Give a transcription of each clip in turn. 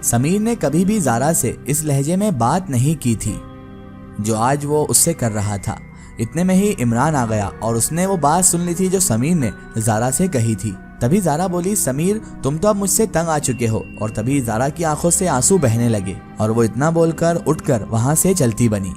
समीर ने कभी भी ज़ारा से इस लहजे में बात नहीं की थी जो आज वो उससे कर रहा था। इतने में ही इमरान आ गया और उसने वो बात सुन ली थी जो समीर ने ज़ारा से कही थी। तभी ज़ारा बोली, समीर तुम तो अब मुझसे तंग आ चुके हो। और तभी ज़ारा की आंखों से आंसू बहने लगे और वो इतना बोलकर उठकर वहां से चलती बनी।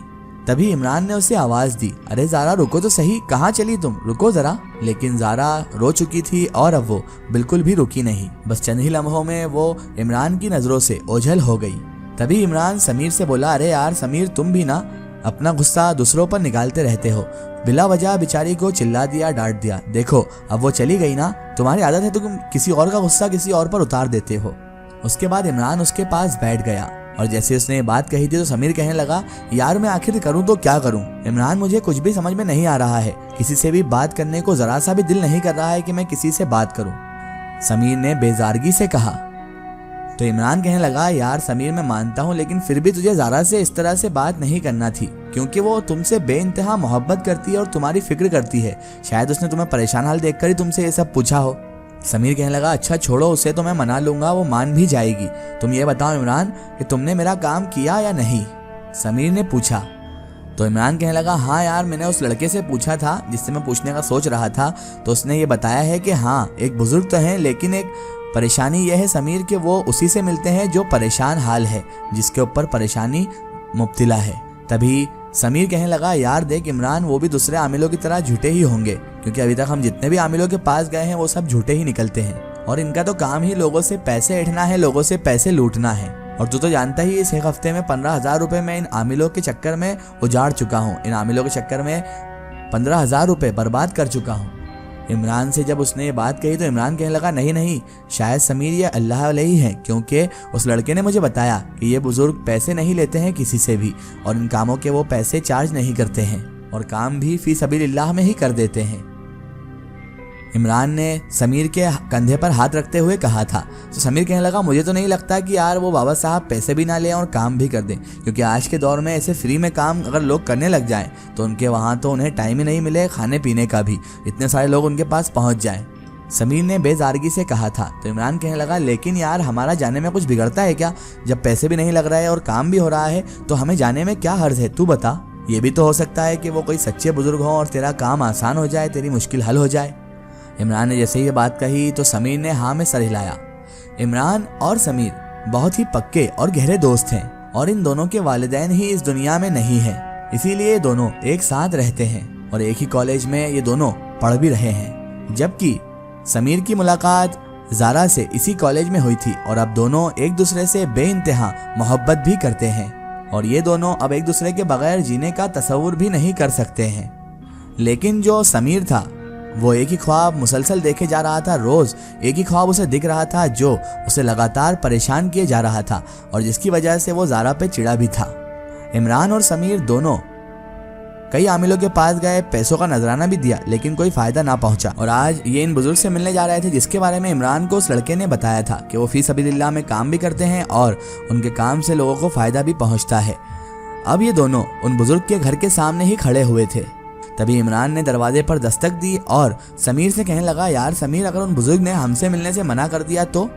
तभी इमरान ने उसे आवाज़ दी, अरे ज़ारा रुको तो सही, कहाँ चली तुम, रुको ज़रा। लेकिन ज़ारा रो चुकी थी और अब वो बिल्कुल भी रुकी नहीं। बस चंद ही लम्हों में वो इमरान की नज़रों से ओझल हो गई। तभी इमरान समीर से बोला, अरे यार समीर तुम भी ना अपना गुस्सा दूसरों पर निकालते रहते हो। बिला वजह बेचारी को चिल्ला दिया, डांट दिया। देखो अब वो चली गई ना, तुम्हारी आदत है तुम किसी और का गुस्सा किसी और पर उतार देते हो। उसके बाद इमरान उसके पास बैठ गया और जैसे उसने ये बात कही थी तो समीर कहने लगा, यार मैं आखिर करूं तो क्या करूं इमरान, मुझे कुछ भी समझ में नहीं आ रहा है। किसी से भी बात करने को जरा सा भी दिल नहीं कर रहा है कि मैं किसी से बात करूं, समीर ने बेजारगी से कहा। तो इमरान कहने लगा, यार समीर मैं मानता हूँ लेकिन फिर भी तुझे ज़ारा से इस तरह से बात नहीं करना थी क्योंकि वो तुमसे बेइंतहा मोहब्बत करती है और तुम्हारी फिक्र करती है। शायद उसने तुम्हें परेशान हाल देखकर ही तुमसे ये सब पूछा हो। समीर कहने लगा, अच्छा छोड़ो उसे तो मैं मना लूंगा, वो मान भी जाएगी। तुम ये बताओ इमरान कि तुमने मेरा काम किया या नहीं, समीर ने पूछा। तो इमरान कहने लगा, हाँ यार मैंने उस लड़के से पूछा था जिससे मैं पूछने का सोच रहा था, तो उसने ये बताया है कि हाँ एक बुजुर्ग तो हैं लेकिन एक परेशानी यह है समीर कि वो उसी से मिलते हैं जो परेशान हाल है, जिसके ऊपर परेशानी मुब्तिला है। तभी समीर कहने लगा, यार देख इमरान वो भी दूसरे आमिलों की तरह झूठे ही होंगे क्योंकि अभी तक हम जितने भी आमिलों के पास गए हैं वो सब झूठे ही निकलते हैं और इनका तो काम ही लोगों से पैसे ऐंठना है, लोगों से पैसे लूटना है। और तू तो जानता ही इस एक हफ्ते में 15,000 रुपए मैं इन आमिलों के चक्कर में उजाड़ चुका हूँ, इन आमिलों के चक्कर में 15,000 रुपए बर्बाद कर चुका हूँ। इमरान से जब उसने ये बात कही तो इमरान कहने लगा, नहीं नहीं शायद समीर ये अल्लाह वाले ही हैं क्योंकि उस लड़के ने मुझे बताया कि ये बुजुर्ग पैसे नहीं लेते हैं किसी से भी और इन कामों के वो पैसे चार्ज नहीं करते हैं और काम भी फी सबीलिल्लाह में ही कर देते हैं। इमरान ने समीर के कंधे पर हाथ रखते हुए कहा था। तो समीर कहने लगा, मुझे तो नहीं लगता कि यार वो बाबा साहब पैसे भी ना लें और काम भी कर दें क्योंकि आज के दौर में ऐसे फ्री में काम अगर लोग करने लग जाएं तो उनके वहाँ तो उन्हें टाइम ही नहीं मिले खाने पीने का भी, इतने सारे लोग उनके पास पहुँच जाएं, समीर ने बेजारगी से कहा था। तो इमरान कहने लगा, लेकिन यार हमारा जाने में कुछ बिगड़ता है क्या, जब पैसे भी नहीं लग रहा है और काम भी हो रहा है तो हमें जाने में क्या हर्ज है, तू बता। ये भी तो हो सकता है कि वो कोई सच्चे बुजुर्ग हों और तेरा काम आसान हो जाए, तेरी मुश्किल हल हो जाए। इमरान ने जैसे ही ये बात कही तो समीर ने हाँ में सर हिलाया। इमरान और समीर बहुत ही पक्के और गहरे दोस्त हैं और इन दोनों के वालिदैन ही इस दुनिया में नहीं हैं, इसीलिए ये दोनों एक साथ रहते हैं और एक ही कॉलेज में ये दोनों पढ़ भी रहे हैं। जबकि समीर की मुलाकात ज़ारा से इसी कॉलेज में हुई थी और अब दोनों एक दूसरे से बेइंतहा मोहब्बत भी करते हैं और ये दोनों अब एक दूसरे के बगैर जीने का तसव्वुर भी नहीं कर सकते हैं। लेकिन जो समीर था वो एक ही ख्वाब मुसलसल देखे जा रहा था, रोज एक ही ख्वाब उसे दिख रहा था जो उसे लगातार परेशान किए जा रहा था और जिसकी वजह से वो ज़ारा पे चिढ़ा भी था। इमरान और समीर दोनों कई आमिलों के पास गए, पैसों का नजराना भी दिया लेकिन कोई फायदा ना पहुंचा और आज ये इन बुजुर्ग से मिलने जा रहे थे जिसके बारे में इमरान को उस लड़के ने बताया था कि वो फी सबीलिल्लाह में काम भी करते हैं और उनके काम से लोगों को फायदा भी पहुंचता है। अब ये दोनों उन बुजुर्ग के घर के सामने ही खड़े हुए थे। तभी इमरान ने दरवाजे पर दस्तक दी और समीर से कहने लगा, यार समीर अगर उन बुजुर्ग ने हमसे मिलने से मना कर दिया तो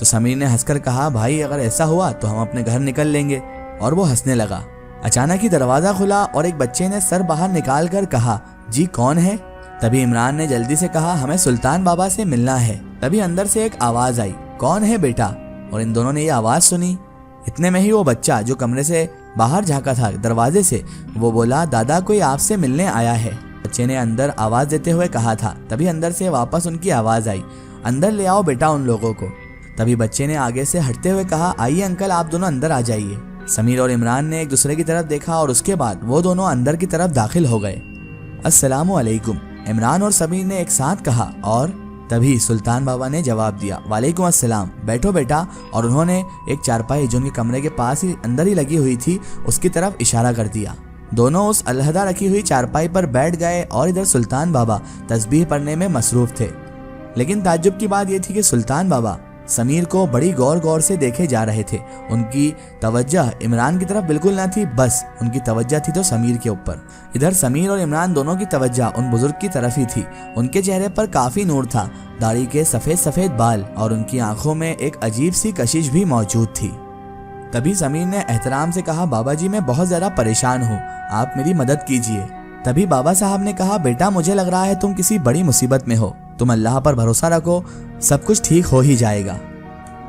समीर ने हंसकर कहा, भाई अगर ऐसा हुआ तो हम अपने घर निकल लेंगे। और वो हंसने लगा। अचानक ही दरवाजा खुला और एक बच्चे ने सर बाहर निकाल कर कहा, जी कौन है। तभी इमरान ने जल्दी से कहा, हमें सुल्तान बाबा से मिलना है। तभी अंदर से एक आवाज आई, कौन है बेटा। और इन दोनों ने ये आवाज सुनी। इतने में ही वो बच्चा जो कमरे से बाहर झांका था दरवाजे से, वो बोला, दादा कोई आपसे मिलने आया है। बच्चे ने अंदर आवाज देते हुए कहा था। तभी अंदर से वापस उनकी आवाज आई, अंदर ले आओ बेटा उन लोगों को। तभी बच्चे ने आगे से हटते हुए कहा, आइए अंकल आप दोनों अंदर आ जाइए। समीर और इमरान ने एक दूसरे की तरफ देखा और उसके बाद वो दोनों अंदर की तरफ दाखिल हो गए। अस्सलामु अलैकुम, इमरान और समीर ने एक साथ कहा और तभी सुल्तान बाबा ने जवाब दिया, वालेकुम अस्सलाम, बैठो बेटा। और उन्होंने एक चारपाई जो उनके कमरे के पास ही अंदर ही लगी हुई थी उसकी तरफ इशारा कर दिया। दोनों उस अलहदा रखी हुई चारपाई पर बैठ गए और इधर सुल्तान बाबा तस्बीह पढ़ने में मसरूफ थे। लेकिन ताज्जुब की बात यह थी कि सुल्तान बाबा समीर को बड़ी गौर गौर से देखे जा रहे थे। उनकी तवज्जो इमरान की तरफ बिल्कुल न थी, बस उनकी तवज्जो थी तो समीर के ऊपर। इधर समीर और इमरान दोनों की तवज्जो उन बुजुर्ग की तरफ ही थी। उनके चेहरे पर काफी नूर था, दाढ़ी के सफेद सफेद बाल और उनकी आंखों में एक अजीब सी कशिश भी मौजूद थी। तभी समीर ने एहतराम से कहा, बाबा जी मैं बहुत ज्यादा परेशान हूँ, आप मेरी मदद कीजिए। तभी बाबा साहब ने कहा, बेटा मुझे लग रहा है तुम किसी बड़ी मुसीबत में हो, तुम अल्लाह पर भरोसा रखो, सब कुछ ठीक हो ही जाएगा।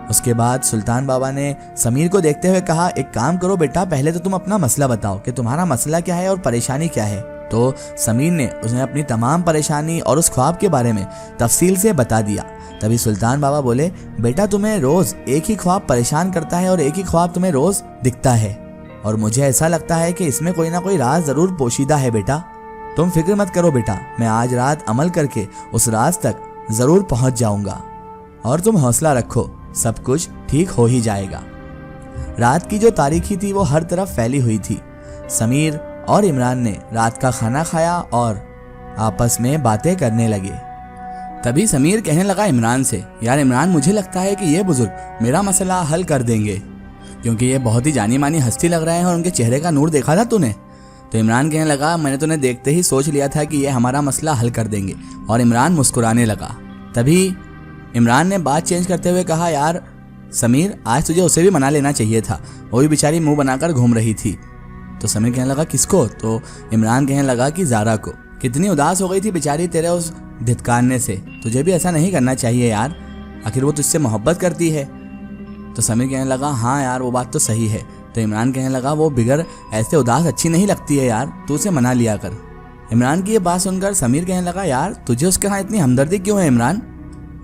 उसके बाद सुल्तान बाबा ने समीर को देखते हुए कहा, एक काम करो बेटा, पहले तो तुम अपना मसला बताओ कि तुम्हारा मसला क्या है और परेशानी क्या है। तो समीर ने उसने अपनी तमाम परेशानी और उस ख्वाब के बारे में तफसील से बता दिया। तभी सुल्तान बाबा बोले, बेटा तुम्हें रोज एक ही ख्वाब परेशान करता है और एक ही ख्वाब तुम्हें रोज दिखता है, और मुझे ऐसा लगता है कि इसमें कोई ना कोई राज जरूर पोशीदा है। बेटा तुम फिक्र मत करो बेटा, मैं आज रात अमल करके उस राज तक जरूर पहुंच जाऊंगा, और तुम हौसला रखो, सब कुछ ठीक हो ही जाएगा। रात की जो तारीखी थी वो हर तरफ फैली हुई थी। समीर और इमरान ने रात का खाना खाया और आपस में बातें करने लगे। तभी समीर कहने लगा इमरान से, यार इमरान मुझे लगता है कि ये बुजुर्ग मेरा मसला हल कर देंगे, क्योंकि ये बहुत ही जानी मानी हस्ती लग रहे हैं और उनके चेहरे का नूर देखा था तूने। तो इमरान कहने लगा, मैंने तुम्हें देखते ही सोच लिया था कि ये हमारा मसला हल कर देंगे, और इमरान मुस्कुराने लगा। तभी इमरान ने बात चेंज करते हुए कहा, यार समीर आज तुझे उसे भी मना लेना चाहिए था, वो भी बेचारी मुंह बनाकर घूम रही थी। तो समीर कहने लगा, किसको? तो इमरान कहने लगा कि ज़ारा को। कितनी उदास हो गई थी बेचारी तेरे उस धिक्कारने से, तुझे भी ऐसा नहीं करना चाहिए यार, आखिर वो तुझसे मोहब्बत करती है। तो समीर कहने लगा, हाँ यार वो बात तो सही है। तो इमरान कहने लगा, वो बिगर ऐसे उदास अच्छी नहीं लगती है यार, तू उसे मना लिया कर। इमरान की ये बात सुनकर समीर कहने लगा, यार तुझे उसके साथ इतनी हमदर्दी क्यों है इमरान?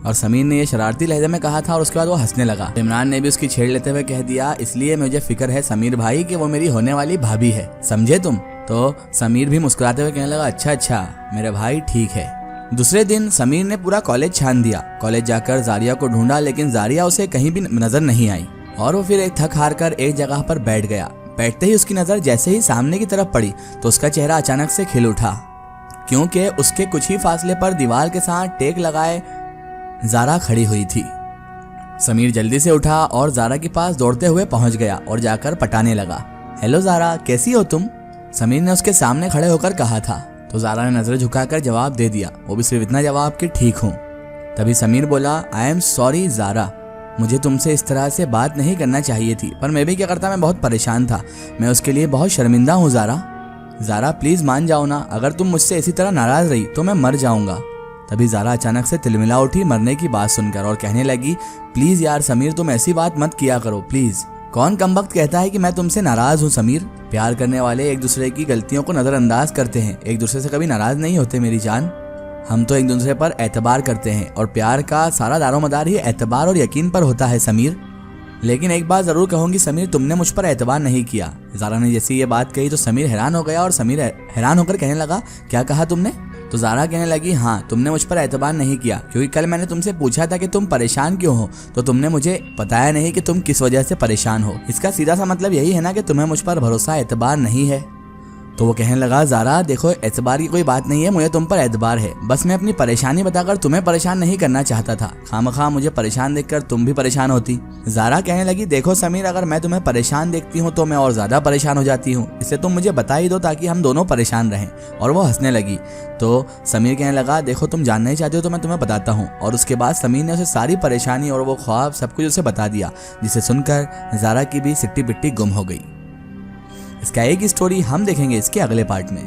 और समीर ने ये शरारती लहजे में कहा था और उसके बाद वो हंसने लगा। इमरान ने भी उसकी छेड़ लेते हुए कह दिया, इसलिए मुझे फिक्र है समीर भाई कि वो मेरी होने वाली भाभी है, समझे तुम? तो समीर भी मुस्कुराते हुए कहने लगा, अच्छा मेरे भाई ठीक है। दूसरे दिन समीर ने पूरा कॉलेज छान दिया। कॉलेज जाकर जारिया को ढूंढा, लेकिन जारिया उसे कहीं भी नजर नहीं आई, और वो फिर एक थक हार कर एक जगह पर बैठ गया। बैठते ही उसकी नजर जैसे ही सामने की तरफ पड़ी तो उसका चेहरा अचानक से खिल उठा, क्योंकि उसके कुछ ही फासले पर दीवार के साथ टेक लगाए ज़ारा खड़ी हुई थी। समीर जल्दी से उठा और ज़ारा के पास दौड़ते हुए पहुंच गया और जाकर पटाने लगा। हेलो ज़ारा, कैसी हो तुम? समीर ने उसके सामने खड़े होकर कहा था। तो ज़ारा ने नजर झुकाकर जवाब दे दिया, वो भी सिर्फ इतना जवाब कि ठीक हूँ। तभी समीर बोला, आई एम सॉरी ज़ारा, मुझे तुमसे इस तरह से बात नहीं करना चाहिए थी, पर मैं भी क्या करता, मैं बहुत परेशान था, मैं उसके लिए बहुत शर्मिंदा हूँ ज़ारा प्लीज़ मान जाओ ना, अगर तुम मुझसे इसी तरह नाराज़ रही तो मैं मर जाऊँगा। तभी ज़ारा अचानक से तिलमिला उठी मरने की बात सुनकर और कहने लगी, प्लीज़ यार समीर तुम ऐसी बात मत किया करो प्लीज़। कौन कमबख्त कहता है कि मैं तुमसे नाराज़ हूँ समीर? प्यार करने वाले एक दूसरे की गलतियों को नज़रअंदाज करते हैं, एक दूसरे से कभी नाराज़ नहीं होते मेरी जान। हम तो एक दूसरे पर एतबार करते हैं और प्यार का सारा दारोमदार ही एतबार और यकीन पर होता है समीर। लेकिन एक बात ज़रूर कहूँगी समीर, तुमने मुझ पर एतबार नहीं किया। ज़ारा ने जैसे ये बात कही तो समीर हैरान हो गया और समीर हैरान होकर कहने लगा, क्या कहा तुमने? तो ज़ारा कहने लगी, हाँ तुमने मुझ पर एतबार नहीं किया, क्योंकि कल मैंने तुमसे पूछा था कि तुम परेशान क्यों हो, तो तुमने मुझे बताया नहीं कि तुम किस वजह से परेशान हो। इसका सीधा सा मतलब यही है ना कि तुम्हें मुझ पर भरोसा एतबार नहीं है। तो वो कहने लगा, ज़ारा देखो एतबार की कोई बात नहीं है, मुझे तुम पर एतबार है, बस मैं अपनी परेशानी बताकर तुम्हें परेशान नहीं करना चाहता था, खामखा मुझे परेशान देखकर तुम भी परेशान होती। ज़ारा कहने लगी, देखो समीर अगर मैं तुम्हें परेशान देखती हूँ तो मैं और ज़्यादा परेशान हो जाती हूँ, इससे तुम मुझे बता ही दो ताकि हम दोनों परेशान रहें। और वो हंसने लगी। तो समीर कहने लगा, देखो तुम जानना ही चाहते हो तो मैं तुम्हें बताता हूँ। और उसके बाद समीर ने उसे सारी परेशानी और वो ख्वाब सब कुछ उसे बता दिया, जिसे सुनकर ज़ारा की भी सिट्टी पिट्टी गुम हो गई। इसका एक स्टोरी हम देखेंगे इसके अगले पार्ट में।